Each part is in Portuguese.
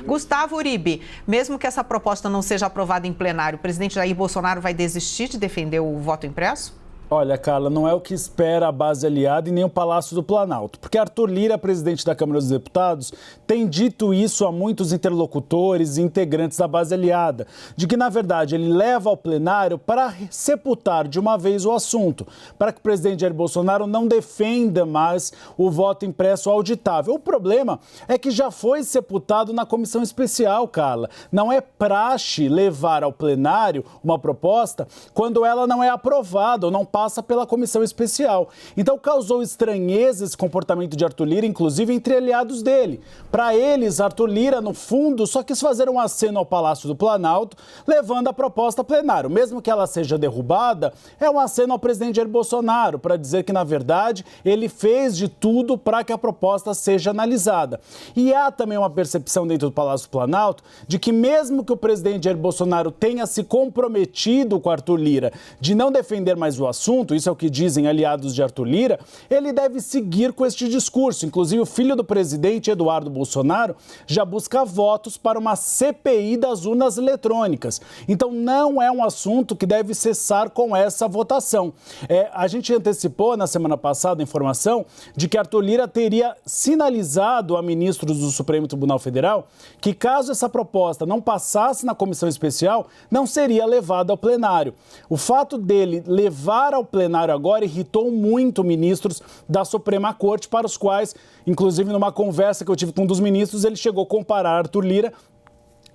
Gustavo Uribe, mesmo que essa proposta não seja aprovada em plenário, o presidente Jair Bolsonaro vai desistir de defender o voto impresso? Olha, Carla, não é o que espera a base aliada e nem o Palácio do Planalto, porque Arthur Lira, presidente da Câmara dos Deputados, tem dito isso a muitos interlocutores e integrantes da base aliada, de que, na verdade, ele leva ao plenário para sepultar de uma vez o assunto, para que o presidente Jair Bolsonaro não defenda mais o voto impresso auditável. O problema é que já foi sepultado na comissão especial, Carla. Não é praxe levar ao plenário uma proposta quando ela não é aprovada ou não passa pela comissão especial. Então causou estranheza esse comportamento de Arthur Lira, inclusive entre aliados dele. Para eles, Arthur Lira, no fundo, só quis fazer um aceno ao Palácio do Planalto, levando a proposta a plenário. Mesmo que ela seja derrubada, é um aceno ao presidente Jair Bolsonaro, para dizer que, na verdade, ele fez de tudo para que a proposta seja analisada. E há também uma percepção dentro do Palácio do Planalto de que, mesmo que o presidente Jair Bolsonaro tenha se comprometido com Arthur Lira de não defender mais o assunto, isso é o que dizem aliados de Arthur Lira, ele deve seguir com este discurso. Inclusive, o filho do presidente, Eduardo Bolsonaro, já busca votos para uma CPI das urnas eletrônicas. Então, não é um assunto que deve cessar com essa votação. A gente antecipou na semana passada a informação de que Arthur Lira teria sinalizado a ministros do Supremo Tribunal Federal que, caso essa proposta não passasse na comissão especial, não seria levada ao plenário. O fato dele levar ao plenário agora irritou muito ministros da Suprema Corte, para os quais, inclusive numa conversa que eu tive com um dos ministros, ele chegou a comparar Arthur Lira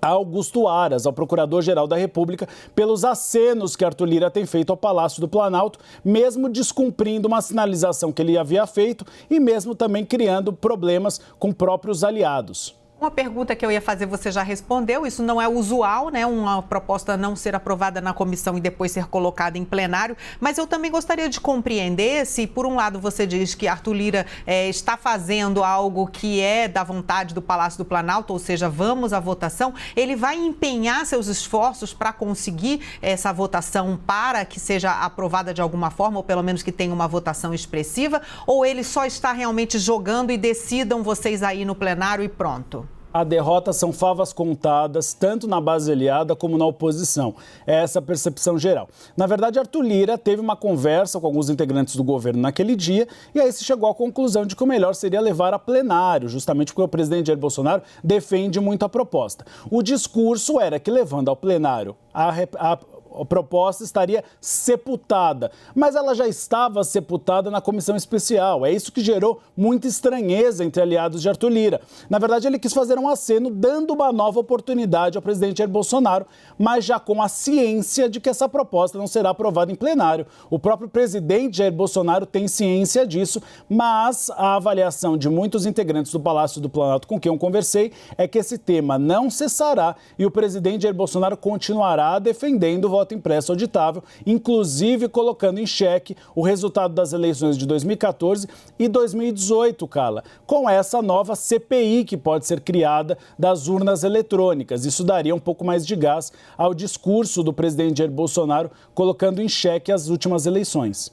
a Augusto Aras, ao Procurador-Geral da República, pelos acenos que Arthur Lira tem feito ao Palácio do Planalto, mesmo descumprindo uma sinalização que ele havia feito e mesmo também criando problemas com próprios aliados. Uma pergunta que eu ia fazer, você já respondeu, isso não é usual, né? Uma proposta não ser aprovada na comissão e depois ser colocada em plenário, mas eu também gostaria de compreender se, por um lado, você diz que Arthur Lira está fazendo algo que é da vontade do Palácio do Planalto, ou seja, vamos à votação, ele vai empenhar seus esforços para conseguir essa votação para que seja aprovada de alguma forma, ou pelo menos que tenha uma votação expressiva, ou ele só está realmente jogando e decidam vocês aí no plenário e pronto? A derrota são favas contadas, tanto na base aliada como na oposição. É essa a percepção geral. Na verdade, Arthur Lira teve uma conversa com alguns integrantes do governo naquele dia e aí se chegou à conclusão de que o melhor seria levar a plenário, justamente porque o presidente Jair Bolsonaro defende muito a proposta. O discurso era que, levando ao plenário a proposta estaria sepultada, mas ela já estava sepultada na comissão especial. É isso que gerou muita estranheza entre aliados de Arthur Lira. Na verdade, ele quis fazer um aceno, dando uma nova oportunidade ao presidente Jair Bolsonaro, mas já com a ciência de que essa proposta não será aprovada em plenário. O próprio presidente Jair Bolsonaro tem ciência disso, mas a avaliação de muitos integrantes do Palácio do Planalto com quem eu conversei é que esse tema não cessará e o presidente Jair Bolsonaro continuará defendendo o voto impresso auditável, inclusive colocando em xeque o resultado das eleições de 2014 e 2018, Carla, com essa nova CPI que pode ser criada das urnas eletrônicas. Isso daria um pouco mais de gás ao discurso do presidente Jair Bolsonaro, colocando em xeque as últimas eleições.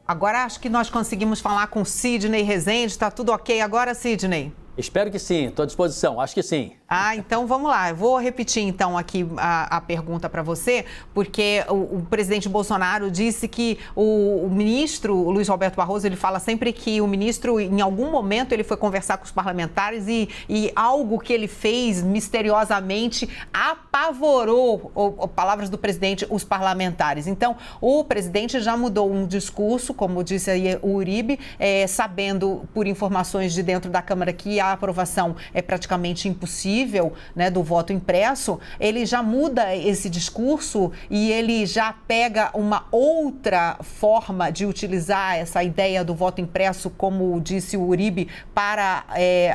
Agora acho que nós conseguimos falar com Sidney Rezende. Está tudo ok agora, Sidney? Espero que sim, estou à disposição, acho que sim. Então vamos lá, eu vou repetir então aqui a pergunta para você, porque o presidente Bolsonaro disse que o ministro Luiz Roberto Barroso, ele fala sempre que o ministro, em algum momento, ele foi conversar com os parlamentares e algo que ele fez misteriosamente apavorou, palavras do presidente, os parlamentares. Então, o presidente já mudou um discurso, como disse aí o Uribe, sabendo por informações de dentro da Câmara que a aprovação é praticamente impossível, né, do voto impresso, ele já muda esse discurso e ele já pega uma outra forma de utilizar essa ideia do voto impresso, como disse o Uribe, para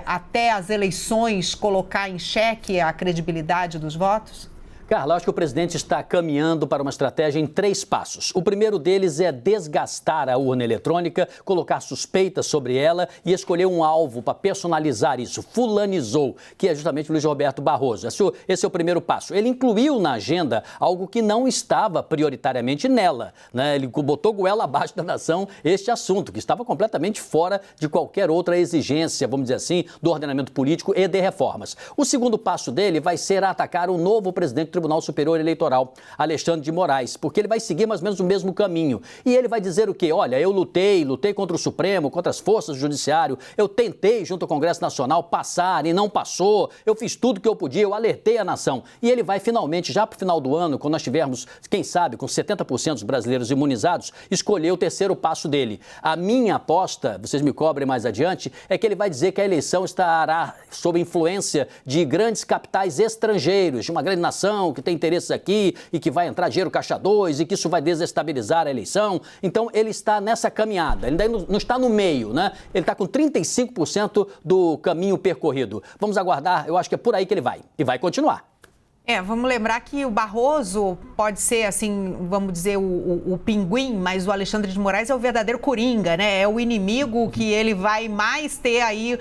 até as eleições colocar em xeque a credibilidade dos votos? Carla, acho que o presidente está caminhando para uma estratégia em 3 passos. O primeiro deles é desgastar a urna eletrônica, colocar suspeitas sobre ela e escolher um alvo para personalizar isso. Fulanizou, que é justamente o Luiz Roberto Barroso. Esse é o primeiro passo. Ele incluiu na agenda algo que não estava prioritariamente nela, né? Ele botou goela abaixo da nação este assunto, que estava completamente fora de qualquer outra exigência, vamos dizer assim, do ordenamento político e de reformas. O segundo passo dele vai ser atacar o novo presidente do Tribunal Superior Eleitoral, Alexandre de Moraes, porque ele vai seguir mais ou menos o mesmo caminho. E ele vai dizer o quê? Olha, eu lutei contra o Supremo, contra as forças do Judiciário, eu tentei, junto ao Congresso Nacional, passar e não passou, eu fiz tudo que eu podia, eu alertei a nação. E ele vai finalmente, já para o final do ano, quando nós tivermos, quem sabe, com 70% dos brasileiros imunizados, escolher o terceiro passo dele. A minha aposta, vocês me cobrem mais adiante, é que ele vai dizer que a eleição estará sob influência de grandes capitais estrangeiros, de uma grande nação que tem interesses aqui e que vai entrar dinheiro caixa 2 e que isso vai desestabilizar a eleição. Então, ele está nessa caminhada, ele ainda não está no meio, né? Ele está com 35% do caminho percorrido. Vamos aguardar, eu acho que é por aí que ele vai. E vai continuar. Vamos lembrar que o Barroso pode ser, assim, vamos dizer, o pinguim, mas o Alexandre de Moraes é o verdadeiro coringa, né? É o inimigo que ele vai mais ter aí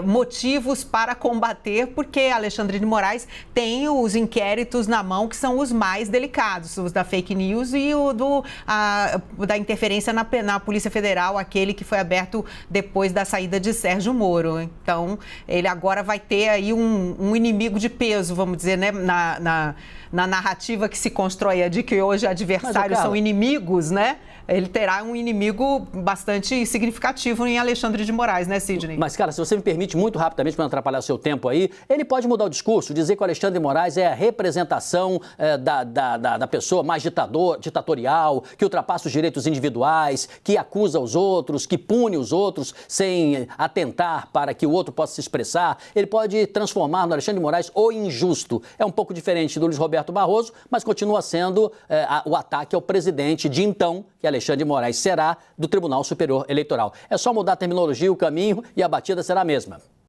motivos para combater, porque Alexandre de Moraes tem os inquéritos na mão que são os mais delicados, os da fake news e o da interferência na Polícia Federal, aquele que foi aberto depois da saída de Sérgio Moro. Então, ele agora vai ter aí um inimigo de peso, vamos dizer, né? Na narrativa que se constrói de que hoje adversários são inimigos, né? Ele terá um inimigo bastante significativo em Alexandre de Moraes, né, Sidney? Mas, cara, se você me permite muito rapidamente, para não atrapalhar o seu tempo aí, ele pode mudar o discurso, dizer que o Alexandre de Moraes é a representação da pessoa mais ditatorial, que ultrapassa os direitos individuais, que acusa os outros, que pune os outros sem atentar para que o outro possa se expressar. Ele pode transformar no Alexandre de Moraes o injusto. É um pouco diferente do Luiz Roberto Barroso, mas continua sendo o ataque ao presidente de então, que Alexandre de Moraes será do Tribunal Superior Eleitoral. É só mudar a terminologia, o caminho e a batida será a mesma.